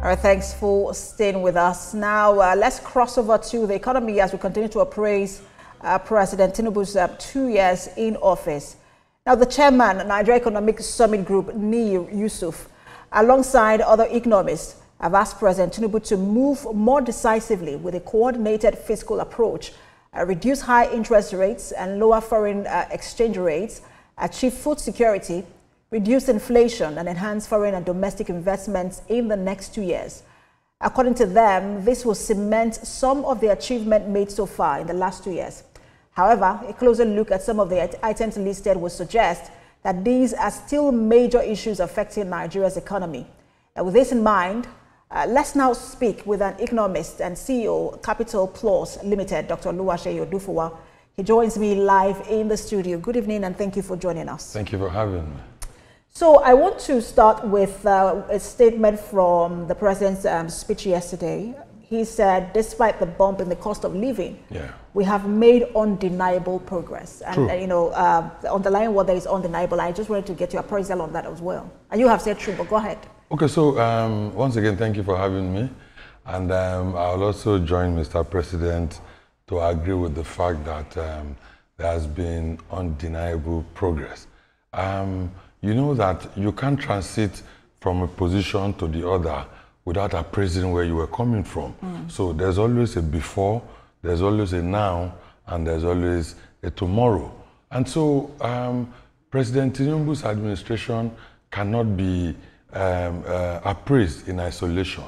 All right, thanks for staying with us. Now, let's cross over to the economy as we continue to appraise President Tinubu's 2 years in office. Now, the chairman of Nigerian Economic Summit Group, Ni Yusuf, alongside other economists, have asked President Tinubu to move more decisively with a coordinated fiscal approach, reduce high interest rates and lower foreign exchange rates, achieve food security, reduce inflation and enhance foreign and domestic investments in the next 2 years. According to them, this will cement some of the achievement made so far in the last 2 years. However, a closer look at some of the items listed would suggest that these are still major issues affecting Nigeria's economy. And with this in mind, let's now speak with an economist and CEO, Capital Plus Limited, Dr. Oluwaseyi Odufuwa. He joins me live in the studio. Good evening and thank you for joining us. Thank you for having me. So I want to start with a statement from the president's speech yesterday. He said, despite the bump in the cost of living, we have made undeniable progress. And, underlying what there is undeniable, I just wanted to get your appraisal on that as well. And you have said true, but go ahead. Okay, so once again, thank you for having me. And I'll also join Mr. President to agree with the fact that there has been undeniable progress. You know that you can't transit from a position to the other without appraising where you were coming from. So there's always a before, there's always a now, and there's always a tomorrow. And so President Tinubu's administration cannot be appraised in isolation.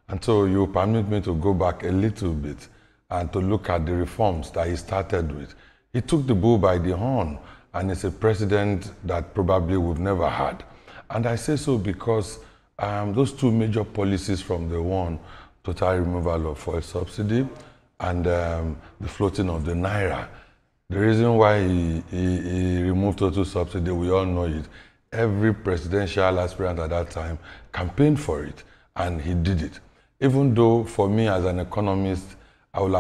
And so you permit me to go back a little bit and to look at the reforms that he started with. He took the bull by the horn, and it's a precedent that probably we've never had. And I say so because those two major policies from the one, total removal of fuel subsidy and the floating of the Naira. The reason why he removed total subsidy, we all know it. Every presidential aspirant at that time campaigned for it, and he did it. Even though, for me as an economist, I will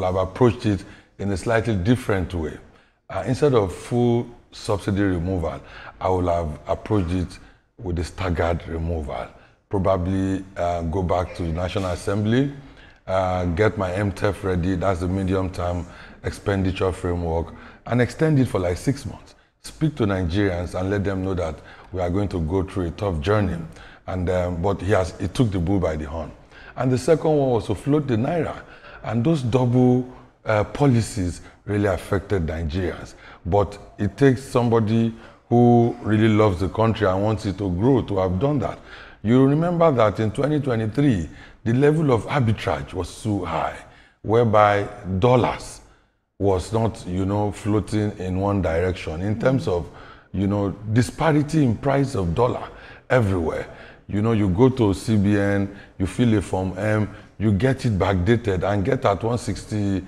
have approached it in a slightly different way. Instead of full subsidy removal, I will have approached it with a staggered removal. Probably go back to the National Assembly, get my MTEF ready, that's the medium-term expenditure framework, and extend it for like 6 months. Speak to Nigerians and let them know that we are going to go through a tough journey. And but he took the bull by the horn. And the second one was to float the Naira. And those double policies really affected Nigerians. But it takes somebody who really loves the country and wants it to grow to have done that. You remember that in 2023, the level of arbitrage was so high, whereby dollars was not, floating in one direction in terms of, disparity in price of dollar everywhere. You go to CBN, you fill a Form M, you get it backdated and get at 167,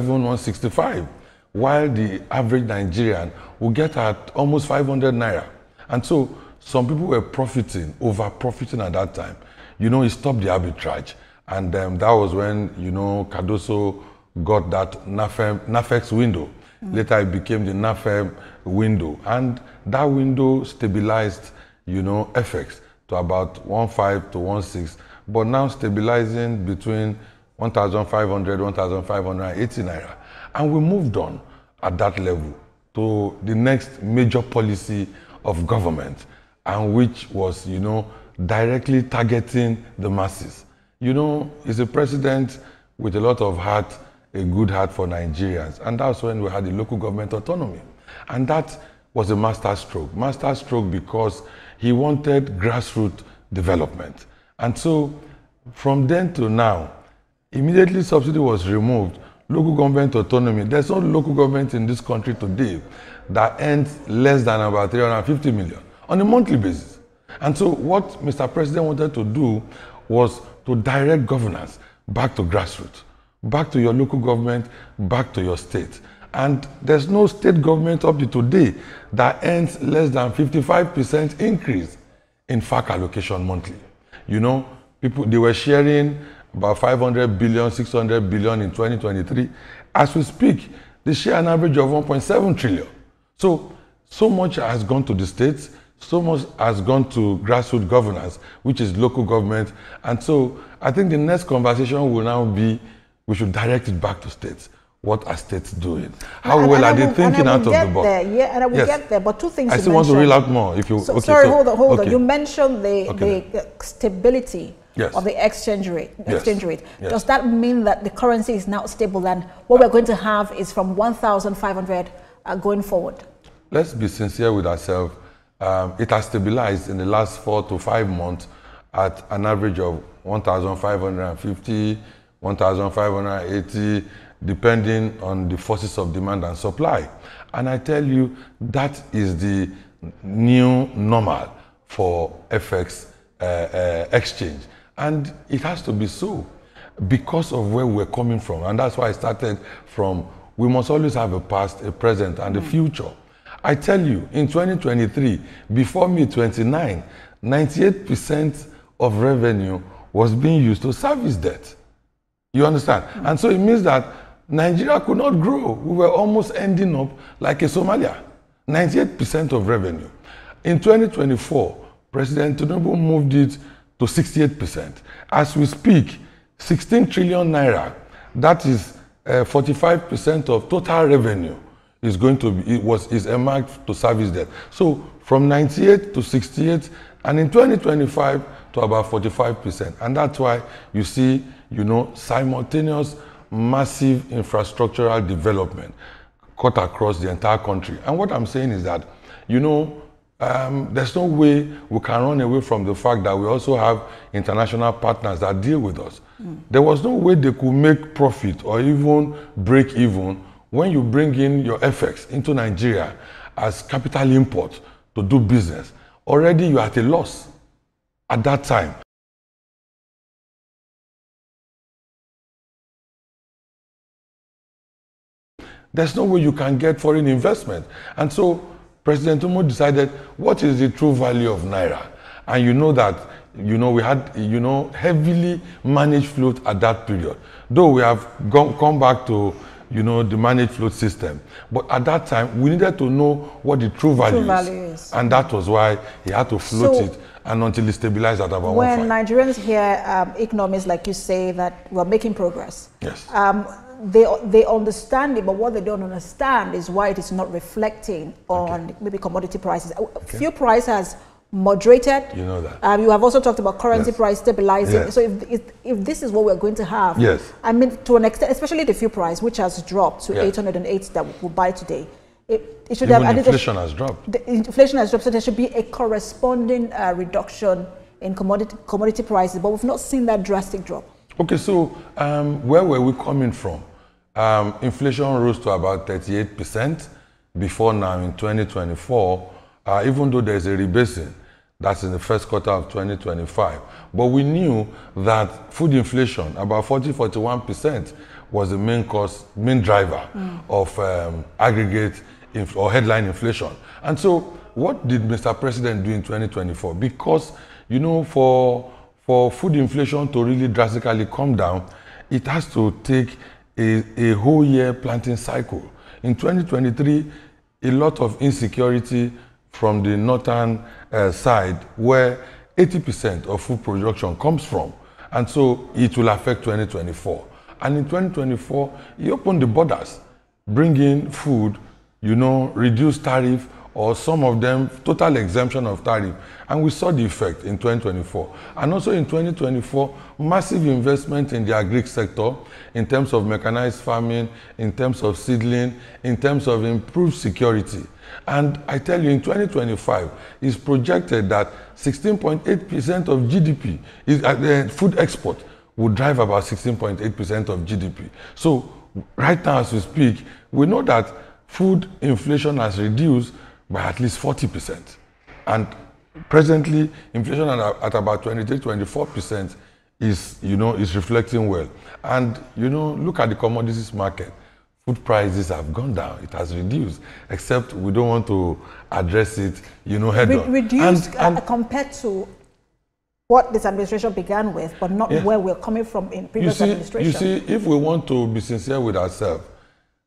165, while the average Nigerian will get at almost 500 Naira. And so some people were over-profiting at that time. He stopped the arbitrage. And that was when, Cardoso got that NAFEX window. Later it became the NAFEM window. And that window stabilized, FX to about 1.5 to 1.6. But now stabilizing between 1,500, 1,580 Naira. And we moved on at that level to the next major policy of government, and which was, directly targeting the masses. He's a president with a lot of heart, a good heart for Nigerians. And that's when we had the local government autonomy. And that was a master stroke because he wanted grassroots development. And so from then to now, immediately subsidy was removed, local government autonomy. There's no local government in this country today that earns less than about 350 million on a monthly basis. And so what Mr. President wanted to do was to direct governance back to grassroots, back to your local government, back to your state. And there's no state government up to today that earns less than 55% increase in FAC allocation monthly. People, they were sharing about 500 billion, 600 billion in 2023. As we speak, they share an average of 1.7 trillion. So much has gone to the states, So much has gone to grassroots governance, which is local government. And so I think the next conversation will now be, we should direct it back to states. What are states doing? How well are they thinking out of the box? Yeah, and I will get there. But two things I still want to reel out more. If you, hold on. You mentioned the stability of the exchange rate. Does that mean that the currency is now stable and what we're going to have is from 1,500 going forward? Let's be sincere with ourselves. It has stabilized in the last 4 to 5 months at an average of 1,550, 1,580, depending on the forces of demand and supply. And I tell you, that is the new normal for FX exchange. And it has to be so because of where we're coming from. And that's why I started from, we must always have a past, a present, and a future. I tell you, in 2023, before me 29, 98% of revenue was being used to service debt. You understand? And so it means that Nigeria could not grow. We were almost ending up like a Somalia. 98% of revenue. In 2024, President Tinubu moved it to 68%. As we speak, 16 trillion naira, that is 45% of total revenue is going to be, is earmarked to service debt. So from 98 to 68, and in 2025 to about 45%. And that's why you see, simultaneous massive infrastructural development cut across the entire country. And what I'm saying is that, there's no way we can run away from the fact that we also have international partners that deal with us. There was no way they could make profit or even break even when you bring in your FX into Nigeria as capital import to do business. Already you're at a loss at that time. There's no way you can get foreign investment. And so President Tinubu decided, what is the true value of Naira? And you know that, we had, heavily managed float at that period. Though we have come back to, the managed float system. But at that time, we needed to know what the true value is. And that was why he had to float it and until it stabilized at about 1.5. When Nigerians hear economists, like you say, that we're making progress. Yes. They understand it, but what they don't understand is why it is not reflecting on maybe commodity prices. Fuel price has moderated. You know that. You have also talked about currency price stabilizing. So if this is what we're going to have, I mean, to an extent, especially the fuel price, which has dropped to 808 that we'll buy today, it should even have. Inflation has dropped. The inflation has dropped, so there should be a corresponding reduction in commodity prices, but we've not seen that drastic drop. Okay, so where were we coming from? Inflation rose to about 38% before now in 2024, even though there's a rebasing, that's in the first quarter of 2025. But we knew that food inflation, about 40–41%, was the main driver of aggregate or headline inflation. And so what did Mr. President do in 2024? Because, for food inflation to really drastically come down, it has to take a whole year planting cycle. In 2023, a lot of insecurity from the northern side, where 80% of food production comes from. And so it will affect 2024. And in 2024, he opened the borders, bring in food, reduce tariff, or some of them total exemption of tariff. And we saw the effect in 2024. And also in 2024, massive investment in the agri sector in terms of mechanized farming, in terms of seedling, in terms of improved security. And I tell you, in 2025, it's projected that 16.8% of GDP, food export, will drive about 16.8% of GDP. So right now as we speak, we know that food inflation has reduced by at least 40%. And presently, inflation at about 23–24% is reflecting well. And, look at the commodities market. Food prices have gone down. It has reduced, except we don't want to address it, head on. Reduced compared to what this administration began with, but not where we're coming from in previous administration. You see, if we want to be sincere with ourselves,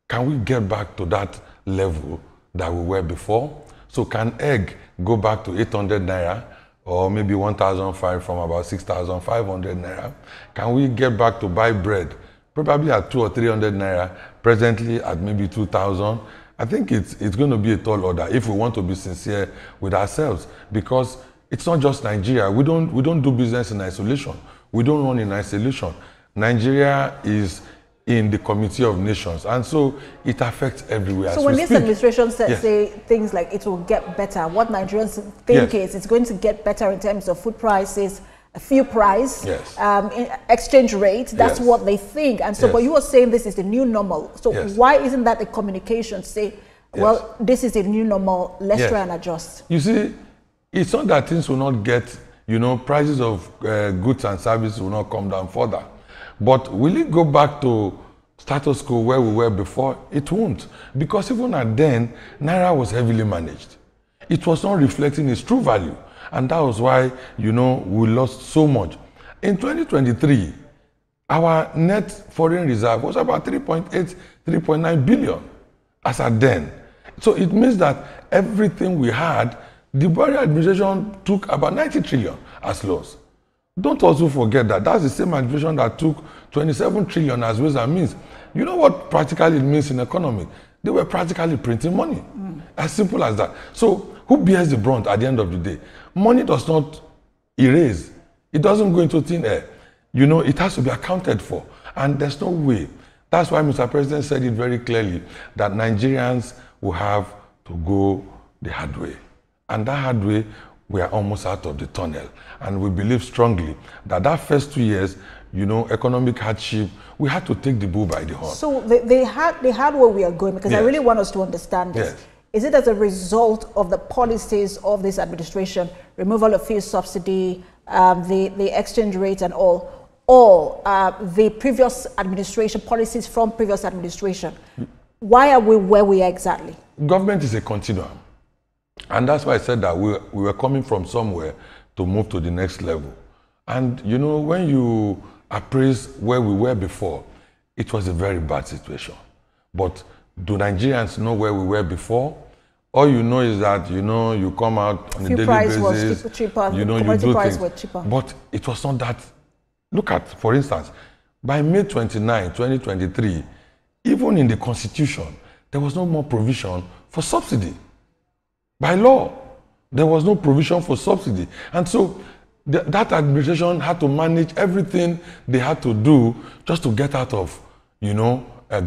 can we get back to that level that we were before? So can egg go back to 800 naira or maybe 1,005 from about 6,500 naira? Can we get back to buy bread probably at 200 or 300 naira, presently at maybe 2,000? I think it's going to be a tall order if we want to be sincere with ourselves, because it's not just Nigeria. We don't do business in isolation. We don't run in isolation. Nigeria is in the Committee of Nations, and so it affects everywhere. So when this administration say things like it will get better, what Nigerians think is it's going to get better in terms of food prices, fuel price, exchange rate. That's what they think. And so, but you are saying this is the new normal. So why isn't that the communication? Say, well, this is the new normal. Let's try and adjust. You see, it's not that things will not get, prices of goods and services will not come down further. But will it go back to status quo where we were before? It won't. Because even at then, Naira was heavily managed. It was not reflecting its true value. And that was why, we lost so much. In 2023, our net foreign reserve was about 3.8, 3.9 billion as at then. So it means that everything we had, the Bola administration took about 90 trillion as loss. Don't also forget that that's the same administration that took 27 trillion as ways and means. You know what practically it means in economy? They were practically printing money. As simple as that. So who bears the brunt at the end of the day? Money does not erase. It doesn't go into thin air. It has to be accounted for. And there's no way. That's why Mr. President said it very clearly that Nigerians will have to go the hard way. And that hard way, we are almost out of the tunnel. And we believe strongly that that first 2 years, economic hardship, we had to take the bull by the horn. So they had where we are going, because I really want us to understand this. Is it as a result of the policies of this administration, removal of fuel subsidy, the exchange rate and all, or the previous administration, policies from previous administration? Why are we where we are exactly? Government is a continuum. And that's why I said that we were coming from somewhere to move to the next level. And when you appraise where we were before, it was a very bad situation. But do Nigerians know where we were before? All you know is that, you come out on a daily basis, was cheaper, you do things. Were cheaper. But it was not that. Look at, for instance, by May 29, 2023, even in the Constitution, there was no more provision for subsidy. By law, there was no provision for subsidy. And so that administration had to manage everything they had to do just to get out of,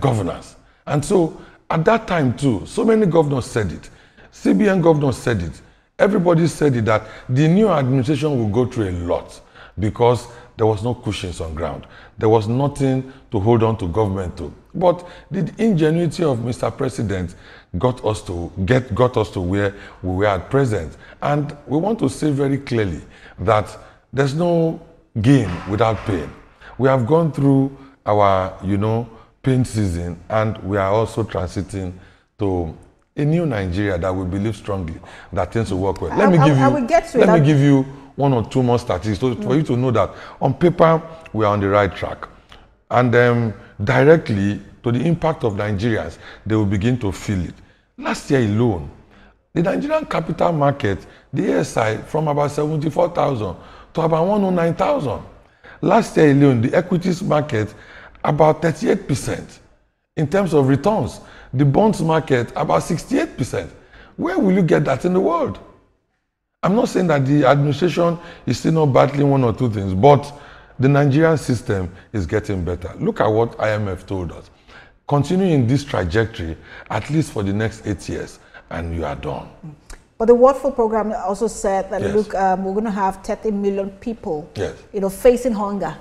governance. And so at that time too, so many governors said it. CBN governors said it. Everybody said it, that the new administration will go through a lot because there was no cushions on ground. There was nothing to hold on to government to. But the ingenuity of Mr. President got us to where we were at present. And we want to say very clearly that there's no gain without pain. We have gone through our, pain season, and we are also transiting to a new Nigeria that we believe strongly that things will work well. Let me give you one or two more statistics for you to know that on paper we are on the right track. And directly to the impact of Nigerians, they will begin to feel it. Last year alone, the Nigerian capital market, the ASI, from about 74,000 to about 109,000. Last year alone, the equities market, about 38% in terms of returns. The bonds market, about 68%. Where will you get that in the world? I'm not saying that the administration is still not battling one or two things, but the Nigerian system is getting better. Look at what IMF told us. Continue in this trajectory, at least for the next 8 years, and you are done. But the World Food Program also said that, look, we're going to have 30 million people, facing hunger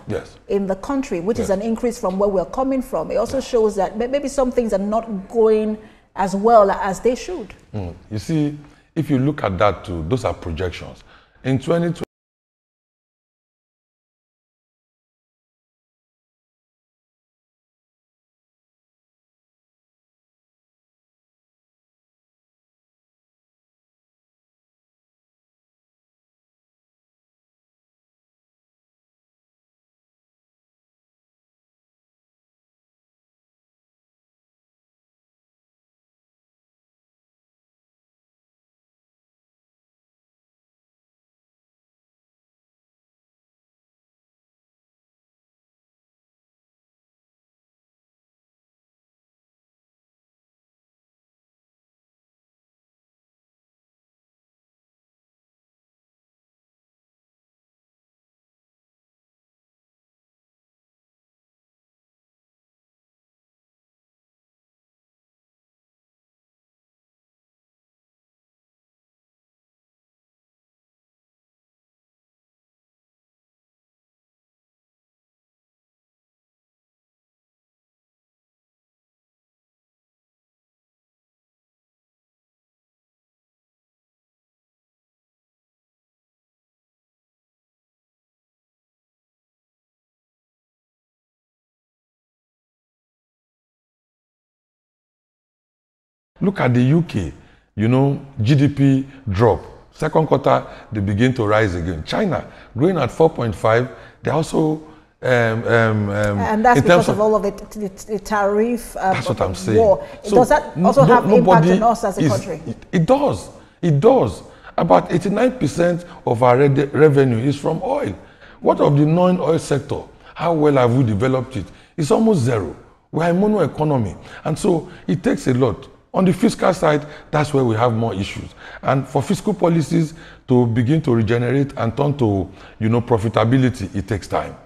in the country, which is an increase from where we're coming from. It also shows that maybe some things are not going as well as they should. You see, if you look at that too, those are projections. In 2020, Look at the UK, you know, GDP drop. Second quarter, they begin to rise again. China, growing at 4.5, they also and that's because of all of the tariff that's what I'm saying. war. So does that also have impact on us as a country? It does. It does. About 89% of our revenue is from oil. What of the non-oil sector? How well have we developed it? It's almost zero. We are a mono economy. And so it takes a lot. On the fiscal side, that's where we have more issues. And for fiscal policies to begin to regenerate and turn to, you know, profitability, it takes time.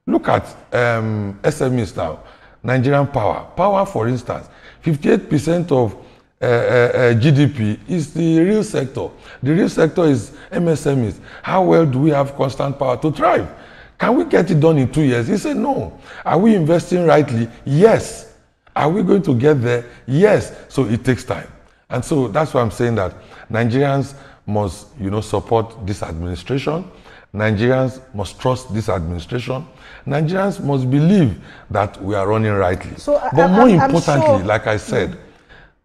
Look at SMEs now. Nigerian power. Power, for instance, 58% of GDP is the real sector. The real sector is MSMEs. How well do we have constant power to thrive? Can we get it done in 2 years? He said no. Are we investing rightly? Yes. Are we going to get there? Yes. So it takes time. And so that's why I'm saying that Nigerians must, you know, support this administration. Nigerians must trust this administration. Nigerians must believe that we are running rightly. So, but more importantly, sure, like I said,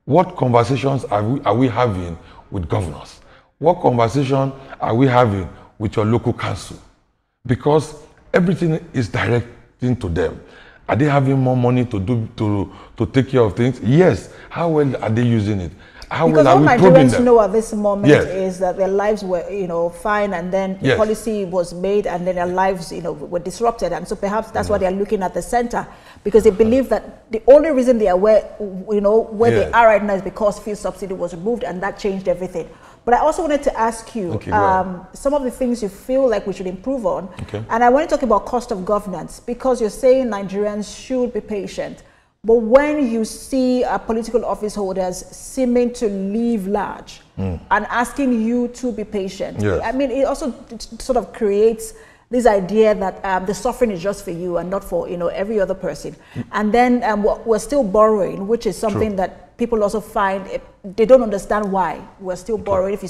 what conversations are we having with governors? What conversation are we having with your local council? Because everything is directing to them. Are they having more money to take care of things? Yes. How well are they using it? How because well all are we probing Nigerians them? know at this moment Yes. is that their lives were, you know, fine, and then the Yes. policy was made, and then their lives, you know, were disrupted, and so perhaps that's why they are looking at the center, because they believe that the only reason they are where, you know, where they are right now is because fuel subsidy was removed, and that changed everything. But I also wanted to ask you some of the things you feel like we should improve on, and I want to talk about cost of governance, because you're saying Nigerians should be patient. But when you see political office holders seeming to live large and asking you to be patient, I mean, it also sort of creates this idea that the suffering is just for you and not for, you know, every other person. And then we're still borrowing, which is something that people also find, they don't understand why we're still borrowing. If you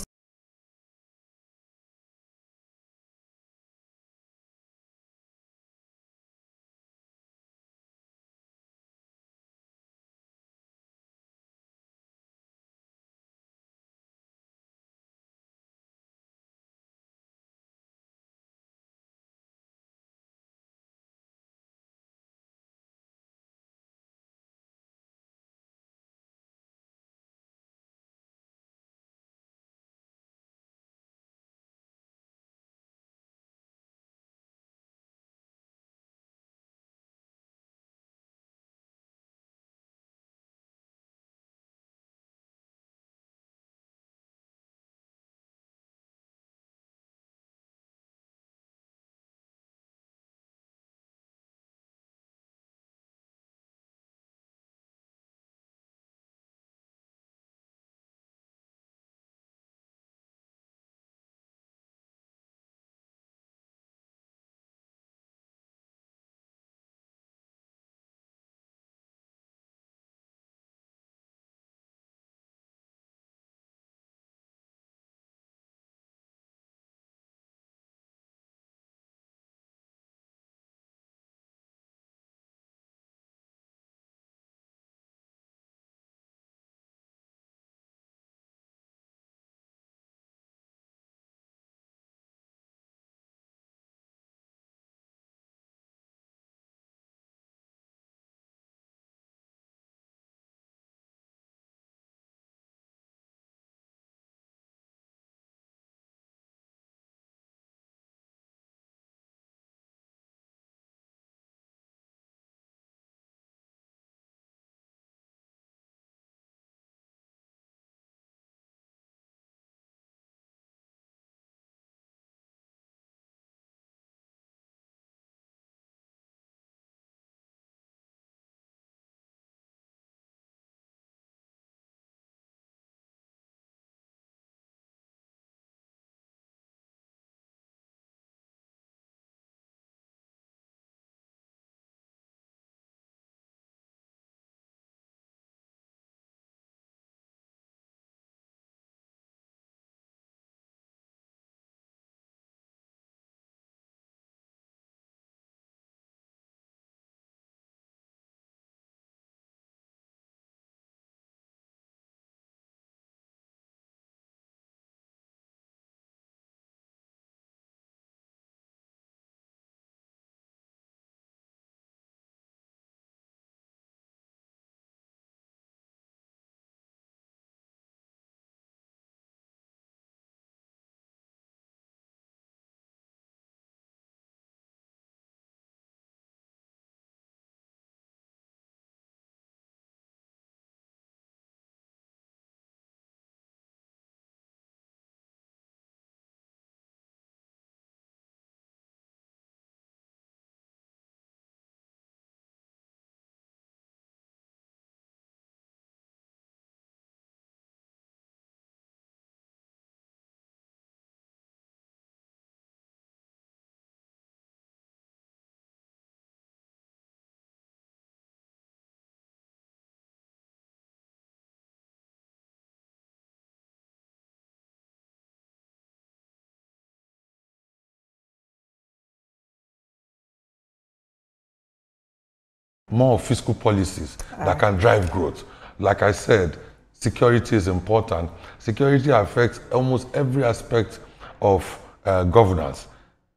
more fiscal policies that can drive growth. Like I said, security is important. Security affects almost every aspect of governance.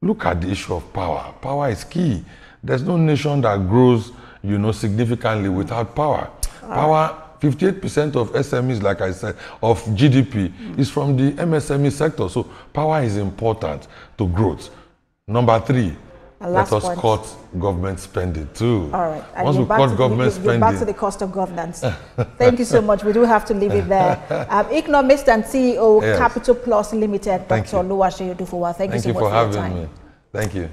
Look at the issue of power. Power is key. There's no nation that grows, significantly without power. Power, 58% of SMEs, like I said, of GDP is from the MSME sector. So power is important to growth. Number 3, let us cut government spending too. All right. And once we cut government spending, back to the cost of governance. Thank you so much. We do have to leave it there. Economist and CEO, yes. Capital Plus Limited, Dr. Oluwaseyi Odufuwa. Thank you so much for your time. Thank you for having me. Thank you.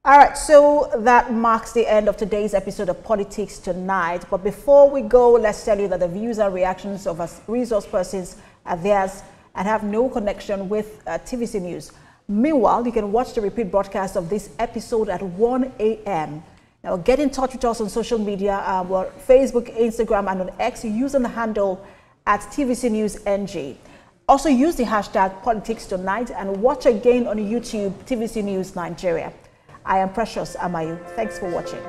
All right, so that marks the end of today's episode of Politics Tonight. But before we go, let's tell you that the views and reactions of our resource persons are theirs and have no connection with TVC News. Meanwhile, you can watch the repeat broadcast of this episode at 1 a.m. Now, get in touch with us on social media, Facebook, Instagram, and on X using the handle at TVC News NG. Also use the hashtag Politics Tonight and watch again on YouTube, TVC News Nigeria. I am Precious Amayu. Thanks for watching.